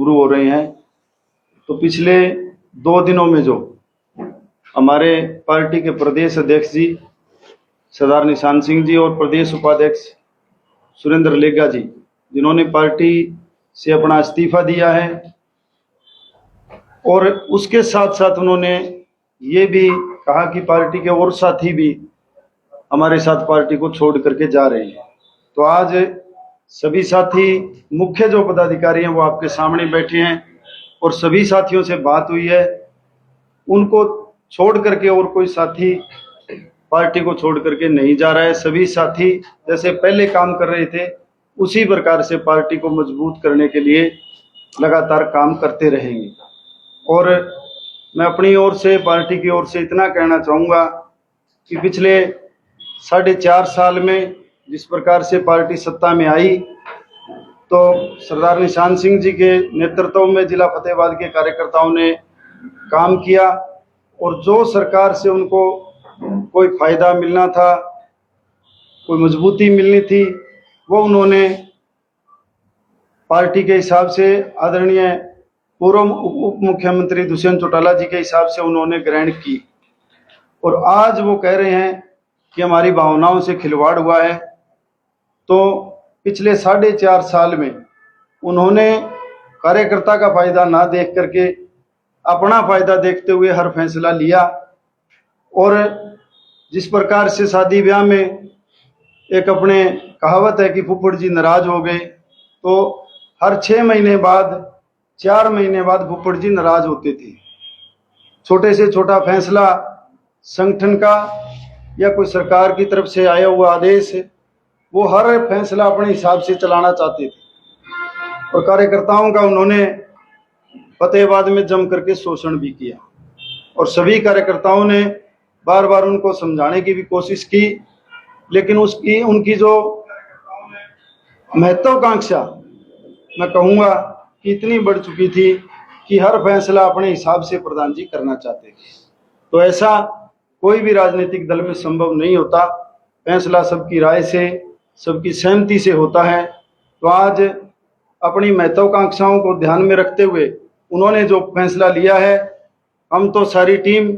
रूबरू हो रहे हैं। तो पिछले 2 दिनों में जो हमारे पार्टी के प्रदेश अध्यक्ष जी सरदार निशान सिंह जी और प्रदेश उपाध्यक्ष सुरेंद्र लेगा जी, जिन्होंने पार्टी से अपना इस्तीफा दिया है, और उसके साथ साथ उन्होंने ये भी कहा कि पार्टी के और साथी भी हमारे साथ पार्टी को छोड़ करके जा रहे हैं। तो आज सभी साथी, मुख्य जो पदाधिकारी हैं वो आपके सामने बैठे हैं, और सभी साथियों से बात हुई है, उनको छोड़ करके और कोई साथी पार्टी को छोड़ करके नहीं जा रहा है। सभी साथी जैसे पहले काम कर रहे थे उसी प्रकार से पार्टी को मजबूत करने के लिए लगातार काम करते रहेंगे। और मैं अपनी ओर से, पार्टी की ओर से इतना कहना चाहूँगा कि पिछले 4.5 साल में जिस प्रकार से पार्टी सत्ता में आई, तो सरदार निशान सिंह जी के नेतृत्व में जिला फतेहाबाद के कार्यकर्ताओं ने काम किया, और जो सरकार से उनको कोई फायदा मिलना था, कोई मजबूती मिलनी थी, वो उन्होंने पार्टी के हिसाब से आदरणीय पूर्व उप मुख्यमंत्री दुष्यंत चौटाला जी के हिसाब से उन्होंने ग्रहण की। और आज वो कह रहे हैं कि हमारी भावनाओं से खिलवाड़ हुआ है। तो पिछले 4.5 साल में उन्होंने कार्यकर्ता का फायदा ना देख करके अपना फायदा देखते हुए हर फैसला लिया। और जिस प्रकार से शादी ब्याह में एक अपने कहावत है कि फुफ्फड़ जी नाराज हो गए, तो हर 6 महीने बाद, 4 महीने बाद फुफ्फड़ जी नाराज होते थे। छोटे से छोटा फैसला संगठन का या कोई सरकार की तरफ से आया हुआ आदेश, वो हर फैसला अपने हिसाब से चलाना चाहते थे, और कार्यकर्ताओं का उन्होंने फतेहाबाद में जम करके शोषण भी किया। और सभी कार्यकर्ताओं ने बार बार उनको समझाने की भी कोशिश की, लेकिन उनकी जो महत्वाकांक्षा, मैं कहूँगा कि इतनी बढ़ चुकी थी कि हर फैसला अपने हिसाब से प्रधान जी करना चाहते थे। तो ऐसा कोई भी राजनीतिक दल में संभव नहीं होता। फैसला सबकी राय से, सबकी सहमति से होता है। तो आज अपनी महत्वाकांक्षाओं को ध्यान में रखते हुए उन्होंने जो फैसला लिया है, हम तो सारी टीम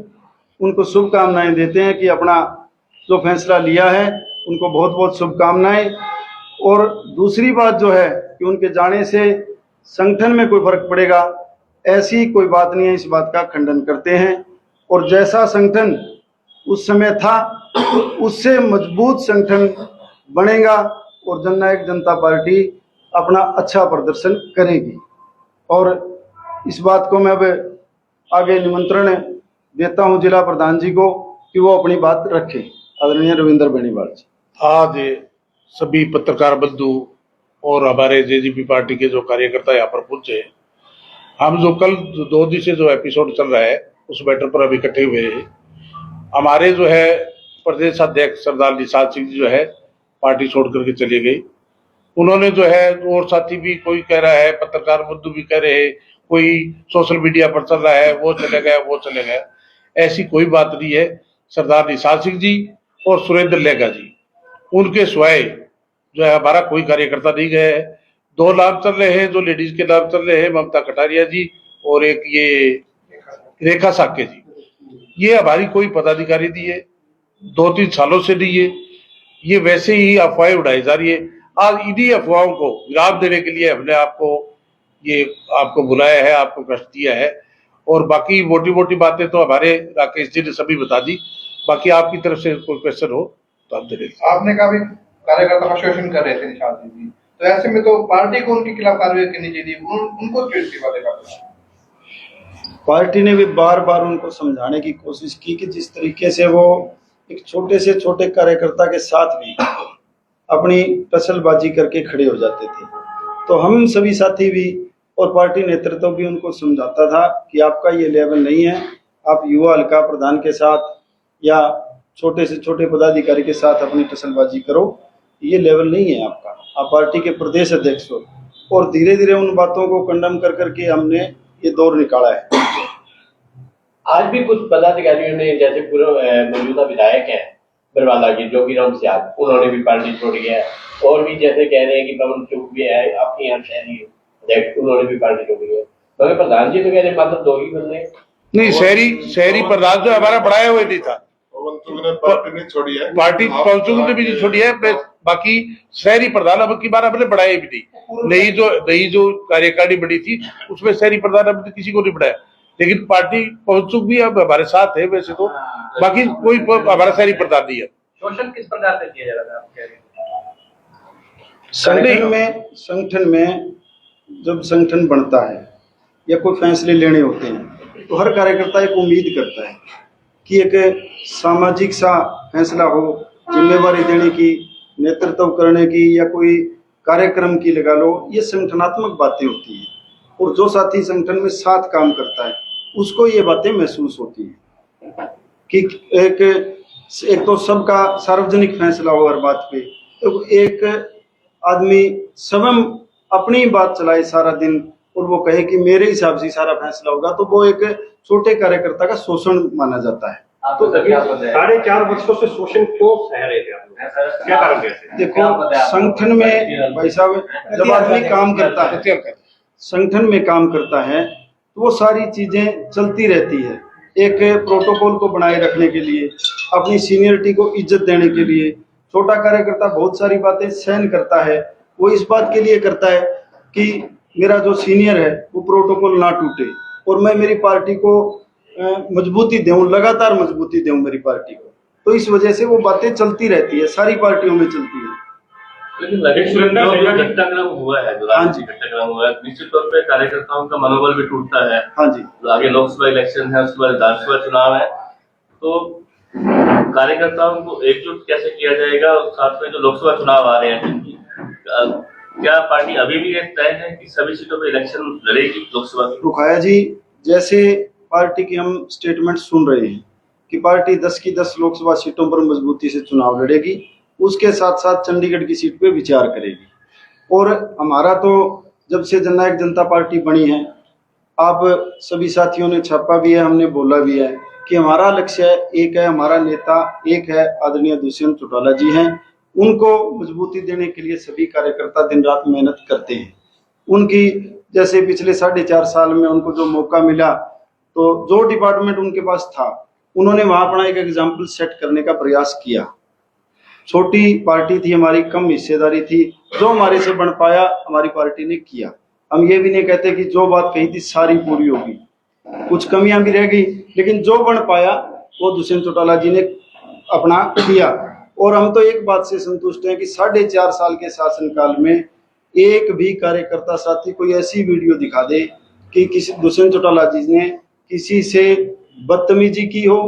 उनको शुभकामनाएं देते हैं कि अपना जो फैसला लिया है उनको बहुत बहुत शुभकामनाएं। और दूसरी बात जो है कि उनके जाने से संगठन में कोई फर्क पड़ेगा, ऐसी कोई बात नहीं है, इस बात का खंडन करते हैं। और जैसा संगठन उस समय था उससे मजबूत संगठन बनेगा, और जननायक जनता पार्टी अपना अच्छा प्रदर्शन करेगी। और इस बात को मैं अब आगे निमंत्रण देता हूं जिला प्रधान जी को कि वो अपनी बात रखें। आदरणीय रविंद्र बेनीवाल जी। आज सभी पत्रकार बंधु और हमारे जेजेपी पार्टी के जो कार्यकर्ता यहाँ पर पहुंचे, हम जो कल 2 दिन से जो एपिसोड चल रहा है उस मैटर पर अभी इकट्ठे हुए हैं। हमारे जो है प्रदेश अध्यक्ष सरदार निशान सिंह जी जो है पार्टी छोड़ करके चले गए। उन्होंने जो है, और साथी भी, कोई कह रहा है, पत्रकार बंधु भी कह रहे हैं, कोई सोशल मीडिया पर चल रहा है वो चले गया वो चले गया। ऐसी कोई बात नहीं है। सरदार निशान सिंह जी और सुरेंद्र लेगा जी, उनके स्वयं जो है हमारा कोई कार्यकर्ता नहीं गया है। 2 नाम चल रहे हैं, जो लेडीज के नाम चल रहे हैं, ममता कटारिया जी और एक ये रेखा साके जी। ये हमारी कोई पदाधिकारी नहीं है, 2-3 सालों से नहीं है। ये वैसे ही अफवाहें उड़ाई जा रही है। आज इन्हीं अफवाहों को विराम देने के लिए हमने आपको बुलाया है, आपको कष्ट दिया है। और बाकी मोटी मोटी बातें तो हमारे राकेश जी ने सभी बता दी। बाकी आपकी तरफ से कोई क्वेश्चन हो तो आप दे देंगे। आपने कहा भी कार्यकर्ता का शोषण कर रहे थे निशान जी, तो ऐसे में तो पार्टी को उनके खिलाफ कार्रवाई करनी चाहिए। उनको क्यों इस्तीफा देना? पार्टी ने भी बार बार उनको समझाने की कोशिश की कि जिस तरीके से वो एक छोटे से छोटे कार्यकर्ता के साथ भी अपनी टसलबाजी करके खड़े हो जाते थे, तो हम सभी साथी भी और पार्टी नेतृत्व भी उनको समझाता था कि आपका ये लेवल नहीं है। आप युवा हल्का प्रधान के साथ या छोटे से छोटे पदाधिकारी के साथ अपनी टसलबाजी करो, ये लेवल नहीं है आपका। आप पार्टी के प्रदेश अध्यक्ष हो। और धीरे धीरे उन बातों को कंडम कर करके हमने ये दौर निकाला है। आज भी कुछ पदाधिकारियों ने, जैसे मौजूदा विधायक हैं बरवाला जी जोगीराम सियाद, उन्होंने भी पार्टी छोड़ दिया है। और भी जैसे कह रहे हैं कि पवन चौक भी है आपके यहाँ शहरी अध्यक्ष, उन्होंने भी पार्टी छोड़ दी है। मगर प्रधान जी तो कह रहे मात्र 2 ही बंदे हैं। नहीं, शहरी प्रधान जो हमारा बढ़ाया हुआ नहीं था, पार्टी नहीं छोड़ी है, पार्टी पहुंचू ने भी नहीं छोड़ी है, बाकी शहरी प्रधान अब की बार हमने बढ़ाए भी नहीं। नई जो कार्यकारिणी बड़ी थी उसमें शहरी प्रधान हमने किसी को नहीं बढ़ाया, लेकिन पार्टी पहुंचू भी अब हमारे साथ है वैसे तो, बाकी कोई हमारा शहरी प्रधान नहीं है। शोषण किस प्रकार से किया जा रहा था आप कह रहे हैं? संगठन में जब संगठन बनता है या कोई फैसले लेने होते हैं तो हर कार्यकर्ता एक उम्मीद करता है कि एक सामाजिक सा फैसला हो, जिम्मेवारी देने की, नेतृत्व करने की या कोई कार्यक्रम की लगा लो, ये संगठनात्मक बातें होती हैं। और जो साथी संगठन में साथ काम करता है उसको ये बातें महसूस होती हैं कि एक तो सबका सार्वजनिक फैसला हो हर बात पे, तो एक आदमी स्वयं अपनी बात चलाए सारा दिन और वो कहे कि मेरे हिसाब से सारा फैसला होगा, तो वो एक छोटे कार्यकर्ता का शोषण माना जाता है। तो 4.5 वर्षों से शोषण क्यों सह रहे थे आप लोग? क्या कारण थे? देखो, संगठन में भाई साहब जब आदमी काम करता है, संगठन में काम करता है तो वो सारी चीजें चलती रहती है। एक प्रोटोकॉल को बनाए रखने के लिए, अपनी सीनियरिटी को इज्जत देने के लिए छोटा कार्यकर्ता बहुत सारी बातें सहन करता है। वो इस बात के लिए करता है कि मेरा जो सीनियर है वो प्रोटोकॉल ना टूटे और मैं मेरी पार्टी को मजबूती दूं, लगातार मजबूती दूं मेरी पार्टी को। तो इस वजह से वो बातें चलती रहती है, सारी पार्टियों में चलती है। लेकिन जो घटनाक्रम हुआ है, जो राजनीतिक घटनाक्रम हुआ है, निश्चित तौर पे कार्यकर्ताओं का मनोबल भी टूटता है। हाँ जी, आगे लोकसभा इलेक्शन है, उसके बाद विधानसभा चुनाव है, तो कार्यकर्ताओं को एकजुट कैसे किया जाएगा? और साथ में जो लोकसभा चुनाव आ रहे हैं, क्या पार्टी अभी भी एक तय है कि सभी सीटों पे इलेक्शन लड़ेगी लोकसभा की? रुखाया जी, जैसे पार्टी की हम स्टेटमेंट सुन रहे हैं कि पार्टी 10 की 10 लोकसभा सीटों पर मजबूती से चुनाव लड़ेगी, उसके साथ साथ चंडीगढ़ की सीट पे विचार करेगी। और हमारा तो जब से जननायक जनता पार्टी बनी है, आप सभी साथियों ने छापा भी है, हमने बोला भी है कि हमारा लक्ष्य एक है, हमारा नेता एक है, आदरणीय दुष्यंत चौटाला जी हैं। उनको मजबूती देने के लिए सभी कार्यकर्ता दिन रात मेहनत करते हैं। उनकी जैसे पिछले 4.5 साल में उनको जो मौका मिला, तो जो डिपार्टमेंट उनके पास था उन्होंने वहां अपना एक एग्जाम्पल सेट करने का प्रयास किया। छोटी पार्टी थी हमारी, कम हिस्सेदारी थी, जो हमारे से बन पाया हमारी पार्टी ने किया। हम ये भी नहीं कहते कि जो बात कही थी सारी पूरी होगी, कुछ कमियां भी रह गई, लेकिन जो बन पाया वो दुष्यंत चौटाला जी ने अपना किया। और हम तो एक बात से संतुष्ट हैं कि 4.5 साल के शासनकाल में एक भी कार्यकर्ता साथी कोई ऐसी वीडियो दिखा दे कि किसी दुष्यंत चौटाला जी ने किसी से बदतमीजी की हो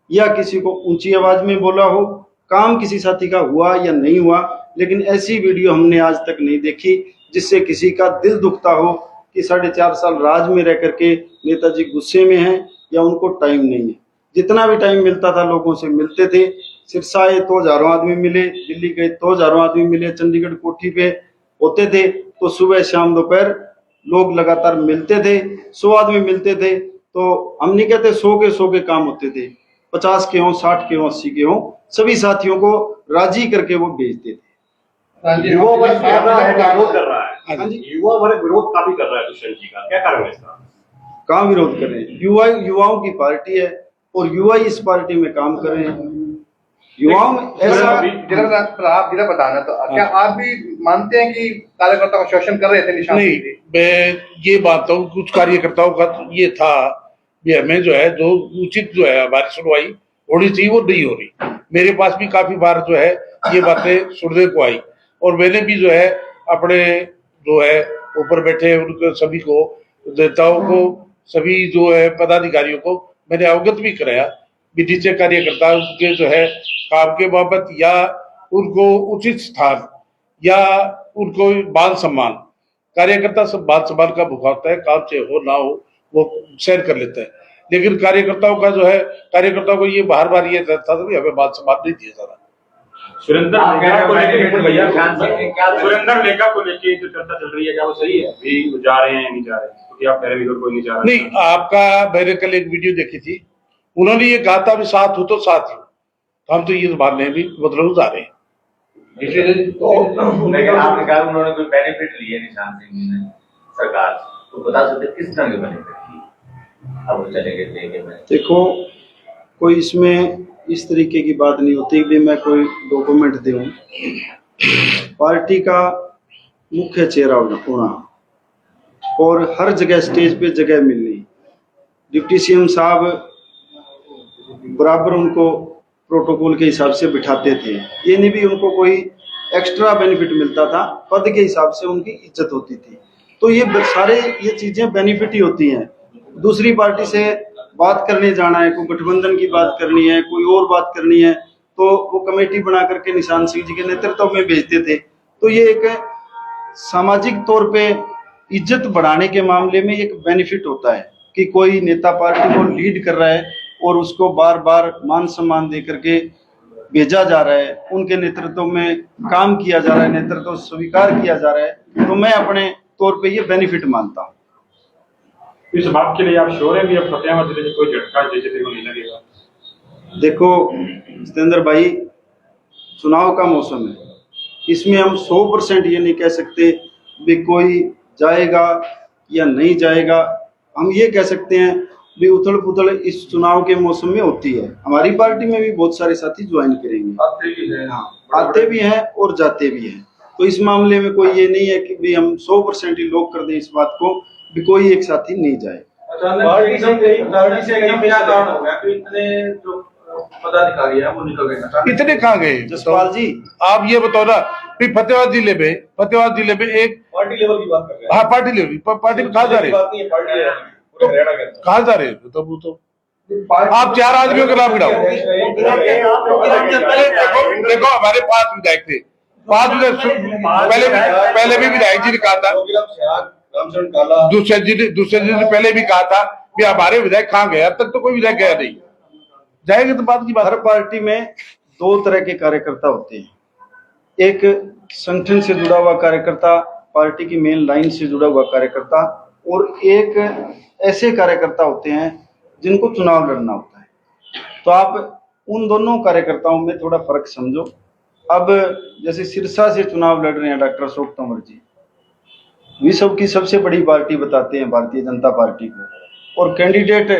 या किसी को ऊंची आवाज में बोला हो। काम किसी साथी का हुआ या नहीं हुआ, लेकिन ऐसी वीडियो हमने आज तक नहीं देखी जिससे किसी का दिल दुखता हो कि 4.5 साल राज में रह करके नेताजी गुस्से में हैं या उनको टाइम नहीं है। जितना भी टाइम मिलता था लोगों से मिलते थे। सिरसा आए तो हजारों आदमी मिले, दिल्ली गए तो हजारों आदमी मिले, चंडीगढ़ कोठी पे होते थे तो सुबह शाम दोपहर लोग लगातार मिलते थे, 100 आदमी मिलते थे। तो हम नहीं कहते 100 के काम होते थे, 50 के हों, 60 के हों, 80 के हों, सभी साथियों को राजी करके वो भेजते थे। युवा वर्ग विरोध कर रहा है। हाँ जी, युवा वर्ग विरोध काफी कर रहा है दुष्यंत जी का, क्या कारण है इसका? कहाँ विरोध कर रहे हैं? युवाओं की पार्टी है और युवा इस पार्टी में काम कर रहे हैं। युवाओं में ऐसा आप जिला प्रधान है, तो क्या आप भी मानते हैं कि कार्यकर्ता का शोषण कर रहे थे निशान? नहीं, मैं ये मानता हूँ कुछ कार्यकर्ताओं का तो ये था कि हमें जो है जो उचित जो है हमारी सुनवाई होनी चाहिए वो नहीं हो रही। मेरे पास भी काफी बार जो है ये बातें सुनने को आई और मैंने भी जो है अपने जो है ऊपर बैठे उनको सभी को, नेताओं को, सभी जो है पदाधिकारियों को मैंने अवगत भी कराया कि नीचे कार्यकर्ता उनके जो है काम के बाबत या उनको उचित स्थान या उनको मान सम्मान, कार्यकर्ता सब मान सम्मान का भूखा होता है, काम चाहे हो ना हो वो शेयर कर लेता है। लेकिन कार्यकर्ताओं का जो है, कार्यकर्ताओं को ये बार बार ये रहता था कि हमें मान सम्मान नहीं दिया जा रहा। सुरेंद्र लेखा को लेके जो चर्चा चल रही है, क्या वो सही है? भी जा रहे हैं नहीं जा रहे? क्योंकि आप कह रहे हैं कोई नहीं जा रहा। नहीं, आपका मैंने कल एक वीडियो देखी थी, उन्होंने ये कहा था भी साथ हो तो साथ ही, हम तो ये मान रहे हैं भी मतलब जा रहे हैं। लेकिन आपने कहा उन्होंने कोई बेनिफिट लिए निशान सिंह ने सरकार, तो बता सकते किस तरह के बेनिफिट अब चलेंगे लेंगे में? देखो, कोई इसमें इस तरीके की बात नहीं होती भी मैं कोई डॉक्यूमेंट दूं। पार्टी का मुख्य चेहरा होना और हर जगह स्टेज पे जगह मिलनी, डिप्टी सीएम साहब बराबर उनको प्रोटोकॉल के हिसाब से बिठाते थे। ये नहीं भी उनको कोई एक्स्ट्रा बेनिफिट मिलता था, पद के हिसाब से उनकी इज्जत होती थी। तो ये चीजें बेनिफिट ही होती हैं। दूसरी पार्टी से बात करने जाना है, कोई गठबंधन की बात करनी है, कोई और बात करनी है, तो वो कमेटी बना करके निशान सिंह जी के नेतृत्व में भेजते थे। तो ये एक सामाजिक तौर पे इज्जत बढ़ाने के मामले में एक बेनिफिट होता है कि कोई नेता पार्टी को लीड कर रहा है और उसको बार बार मान सम्मान दे करके भेजा जा रहा है, उनके नेतृत्व में काम किया जा रहा है, नेतृत्व स्वीकार किया जा रहा है, तो मैं अपने तौर पे ये बेनिफिट मानता हूँ। इस बात के लिए आप श्योर हैं कि अब फतेहाबाद जिले में कोई झटका जेजेपी को नहीं लगेगा? देखो जितेंद्र भाई, चुनाव का मौसम है, इसमें हम 100% ये नहीं कह सकते भी कोई जाएगा या नहीं जाएगा। हम ये कह सकते हैं भी उथल पुथल इस चुनाव के मौसम में होती है। हमारी पार्टी में भी बहुत सारे साथी ज्वाइन करेंगे, आते भी हैं और जाते भी हैं। तो इस मामले में कोई ये नहीं है कि भी हम 100% ही लॉक कर दें इस बात को भी कोई एक साथी नहीं जाए। पार्टी से कहीं क्या कारण हो गया कि इतने जो पदाधिकारी है वो निकल गए? इतने कहाँ गए जसपाल जी, आप ये बताओ ना, फिर फतेहाबाद जिले में एक पार्टी लेवल की बात कर रहे हैं। हाँ पार्टी लेवल, पार्टी में कहाँ जा रहे, बात नहीं है, पार्टी लेवल की, हरियाणा के अंदर। कहाँ जा रहे तब वो तो आप 4 आदमियों के नाम गिनाओ। देखो हमारे 5 विधायक थे, 5 विधायक पहले भी विधायक जी ने कहा था, दूसरे जी ने पहले भी कहा था कि हमारे विधायक कहाँ गए, अब तक तो कोई विधायक गया नहीं, जाएंगे तो बात की बात। हर पार्टी में 2 तरह के कार्यकर्ता होते हैं, एक संगठन से जुड़ा हुआ कार्यकर्ता, पार्टी की मेन लाइन से जुड़ा हुआ कार्यकर्ता, और एक ऐसे कार्यकर्ता होते हैं जिनको चुनाव लड़ना होता है। तो आप उन दोनों कार्यकर्ताओं में थोड़ा फर्क समझो। अब जैसे सिरसा से चुनाव लड़ रहे हैं डॉक्टर अशोक तंवर जी, विश्व की सबसे बड़ी पार्टी बताते हैं भारतीय जनता पार्टी को, और कैंडिडेट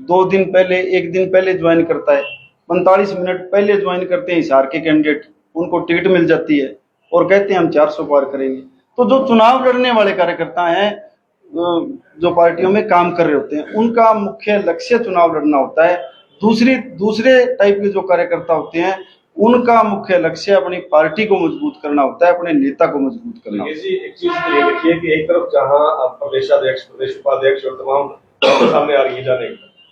2 दिन पहले 1 दिन पहले ज्वाइन करता है, 45 मिनट पहले ज्वाइन करते हैं हिसार के कैंडिडेट, उनको टिकट मिल जाती है और कहते हैं हम 400 पार करेंगे। तो जो चुनाव लड़ने वाले कार्यकर्ता हैं, जो पार्टियों में काम कर रहे होते हैं, उनका मुख्य लक्ष्य चुनाव लड़ना होता है। दूसरे टाइप के जो कार्यकर्ता होते हैं, उनका मुख्य लक्ष्य अपनी पार्टी को मजबूत करना होता है, अपने नेता को मजबूत करना होता है। एक चीज ये देखिए कि एक तरफ जहां प्रदेशाध्यक्ष, प्रदेश उपाध्यक्ष और तमाम सामने आ रही है जाने,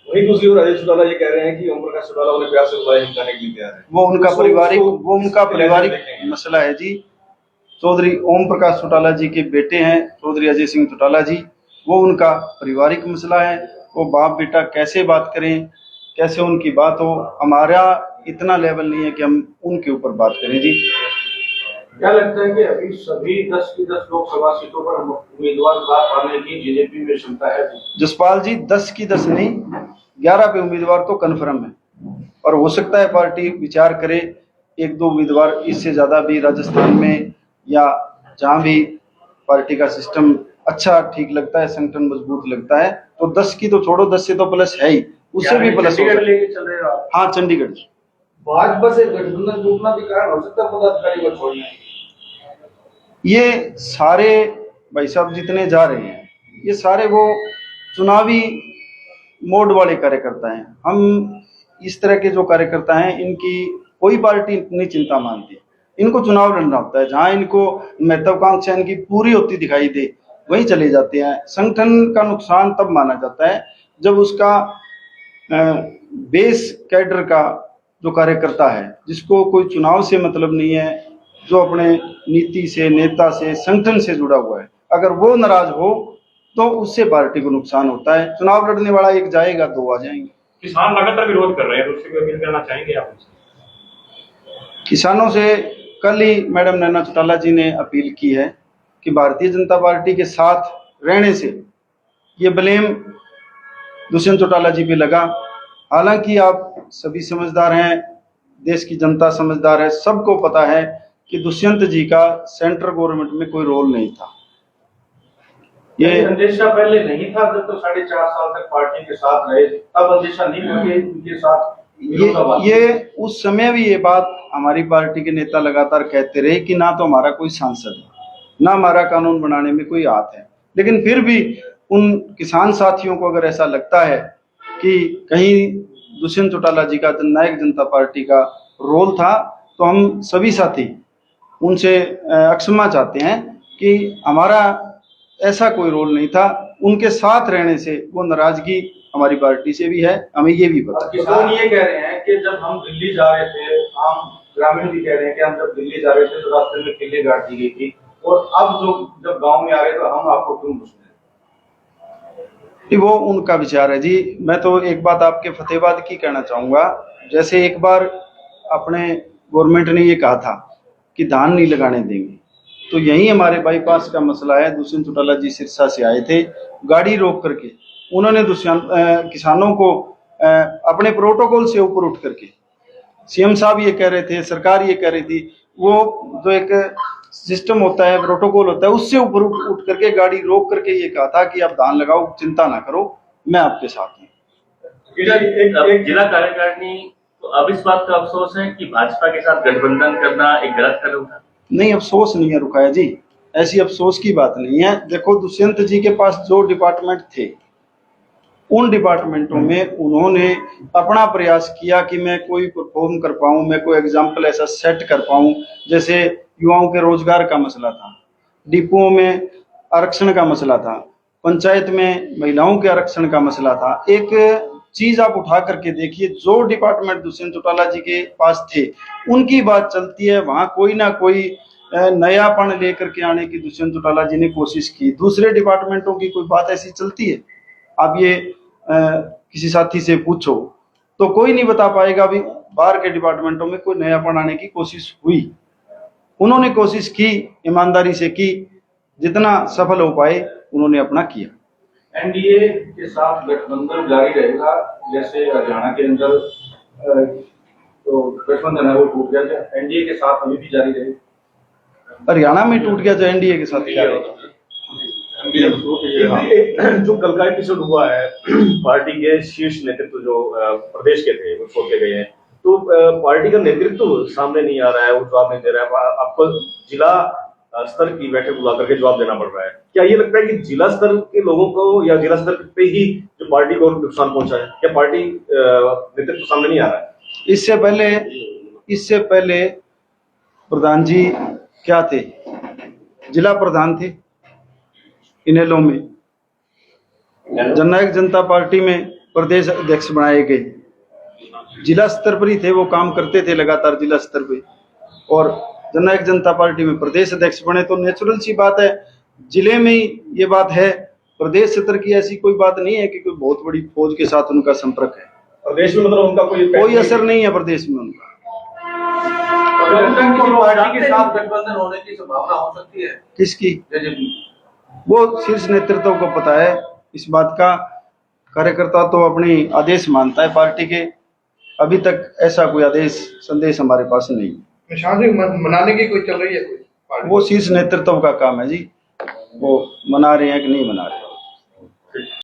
वहीं दूसरी ओर अजय चौटाला ये कह रहे हैं कि ओम प्रकाश चौटाला उन्हें प्यार से बुलाए हिमकाने के लिए तैयार है। वो उनका पारिवारिक मसला है जी। चौधरी ओम प्रकाश चौटाला जी के बेटे हैं चौधरी अजय सिंह चौटाला जी, वो उनका पारिवारिक मसला है। वो बाप बेटा कैसे बात करें, कैसे उनकी बात हो, हमारा इतना लेवल नहीं है कि हम उनके ऊपर बात करें जी। क्या लगता है कि अभी सभी 10 की 10 लोकसभा सीटों पर उम्मीदवार पाने की बीजेपी में क्षमता है? जसपाल जी, 10 की 10 नहीं, 11 पे उम्मीदवार तो कन्फर्म है, और हो सकता है पार्टी विचार करे 1-2 उम्मीदवार इससे ज्यादा भी राजस्थान में, या जहां भी पार्टी का सिस्टम अच्छा ठीक लगता है, संगठन मजबूत लगता है, तो 10 की तो छोड़ो, 10 से तो प्लस है ही, उससे भी प्लस हो। लेके चल रहे हो? हाँ, चंडीगढ़। भाजपा से गठबंधन टूटना भी कारण हो सकता है पदाधिकारी को छोड़ने? ये सारे भाई साहब जितने जा रहे हैं, ये सारे वो चुनावी मोड वाले कार्यकर्ता हैं। हम इस तरह के जो कार्यकर्ता हैं, इनकी कोई पार्टी नहीं चिंता मानती, इनको चुनाव लड़ना होता है। जहां इनको महत्वाकांक्षा इनकी पूरी होती दिखाई दे, वहीं चले जाते हैं। संगठन का नुकसान तब माना जाता है जब उसका बेस कैडर का जो कार्यकर्ता है, जिसको कोई चुनाव से मतलब नहीं है, जो अपने नीति से, नेता से, संगठन से जुड़ा हुआ है, अगर वो नाराज हो तो उससे पार्टी को नुकसान होता है। चुनाव लड़ने वाला एक जाएगा, 2 आ जाएंगे। किसान लगातार विरोध कर रहे हैं, तो उससे कोई अपील करना चाहेंगे आप? किसानों से कल ही मैडम नैना चौटाला जी ने अपील की है कि भारतीय जनता पार्टी के साथ रहने से ये ब्लेम दुष्यंत चौटाला जी पे लगा। हालांकि आप सभी समझदार हैं, देश की जनता समझदार है, सबको पता है कि दुष्यंत जी का सेंट्रल गवर्नमेंट में कोई रोल नहीं था। ये अंदेशा पहले नहीं था जब तो 4.5 साल तक पार्टी के साथ रहे, तब अंदेशा नहीं करके उनके साथ ये उस समय भी ये बात हमारी पार्टी के नेता लगातार कहते रहे कि ना तो हमारा कोई सांसद है, ना हमारा कानून बनाने में कोई हाथ है, लेकिन फिर भी उन किसान साथियों को अगर ऐसा लगता है कि कहीं दुष्यंत चौटाला जी का जननायक जनता पार्टी का रोल था, तो हम सभी साथी उनसे क्षमा चाहते हैं कि हमारा ऐसा कोई रोल नहीं था। उनके साथ रहने से वो नाराजगी हमारी पार्टी से भी है, हमें ये भी पता है। किसान ये कह रहे हैं कि जब हम दिल्ली जा रहे थे, आम ग्रामीण भी कह रहे हैं कि हम जब दिल्ली जा रहे थे तो रास्ते में किले गाड़ दी गई थी, और अब जब गांव में आ रहे तो हम आपको क्यों पूछ रहे हैं? वो उनका विचार है जी। मैं तो एक बात आपके फतेहाबाद की कहना चाहूंगा, जैसे एक बार अपने गवर्नमेंट ने ये कहा था कि धान नहीं लगाने देंगे, तो यही हमारे बाईपास का मसला है। दुष्यंत चौटाला जी सिरसा से आए थे, गाड़ी रोक करके उन्होंने किसानों को अपने प्रोटोकॉल से ऊपर उठ करके, सीएम साहब ये कह रहे थे, सरकार ये कह रही थी, वो जो एक सिस्टम होता है, प्रोटोकॉल होता है, उससे ऊपर उठ करके गाड़ी रोक करके ये कहा था कि आप धान लगाओ, चिंता ना करो, मैं आपके साथ हूँ। जिला कार्यकारिणी तो अब इस बात का अफसोस है कि भाजपा के साथ गठबंधन करना एक गलत कदम था। नहीं, अफसोस नहीं है रुकाया जी, ऐसी अफसोस की बात नहीं है। देखो, दुष्यंत जी के पास जो डिपार्टमेंट थे, उन डिपार्टमेंटों में उन्होंने अपना प्रयास किया कि मैं कोई परफॉर्म कर पाऊं, मैं कोई एग्जाम्पल ऐसा सेट कर पाऊं। जैसे युवाओं के रोजगार का मसला था, डिपुओं में आरक्षण का मसला था, पंचायत में महिलाओं के आरक्षण का मसला था। एक चीज आप उठा करके देखिए, जो डिपार्टमेंट दुष्यंत चौटाला जी के पास थे उनकी बात चलती है, वहां कोई ना कोई नयापन लेकर के आने की दुष्यंत चौटाला जी ने कोशिश की। दूसरे डिपार्टमेंटों की कोई बात ऐसी चलती है? आप ये किसी साथी से पूछो तो कोई नहीं बता पाएगा भी बाहर के डिपार्टमेंटों में कोई नयापन आने की कोशिश हुई। उन्होंने कोशिश की, ईमानदारी से की, जितना सफल हो पाए उन्होंने अपना किया। एनडीए के साथ गठबंधन जारी रहेगा, जैसे हरियाणा के अंदर तो गठबंधन है वो टूट गया, एनडीए के साथ अभी भी जारी रहेगा। हरियाणा में टूट गया जो एनडीए के साथ क्या रहेगा? जो कल का एपिसोड हुआ है, पार्टी के शीर्ष नेतृत्व जो प्रदेश के थे वो छोड़ के गए हैं, तो पार्टी का नेतृत्व सामने नहीं आ रहा है, वो जवाब नहीं दे रहा है। आपको जिला स्तर की बैठक बुला करके जवाब देना पड़ रहा है। क्या ये लगता है कि जिला स्तर के लोगों को या जिला स्तर पे ही जो पार्टी को नुकसान पहुंचा है? क्या पार्टी नेतृत्व सामने नहीं आ रहा है? इससे पहले प्रधान जी क्या थे? जिला प्रधान थे इनेलो में, जननायक जनता पार्टी में प्रदेश अध्यक्ष बनाए गए, जिला स्तर पर ही थे, वो काम करते थे लगातार जिला स्तर पे, और जननायक जनता पार्टी में प्रदेश अध्यक्ष बने। तो नेचुरल सी बात है, जिले में ही ये बात है, प्रदेश स्तर की ऐसी कोई बात नहीं है कि कोई बहुत बड़ी फौज के साथ उनका संपर्क है। प्रदेश में मतलब उनका कोई असर नहीं है प्रदेश में उनका। पार्टी के साथ गठबंधन होने की संभावना हो सकती है? किसकी? वो शीर्ष नेतृत्व को पता है इस बात का। कार्यकर्ता तो अपनी आदेश मानता है पार्टी के, अभी तक ऐसा कोई आदेश संदेश हमारे पास नहीं। मनाने की कोई चल रही है कोई? वो शीर्ष नेतृत्व का काम है जी, वो मना रहे हैं कि नहीं मना रहे हैं।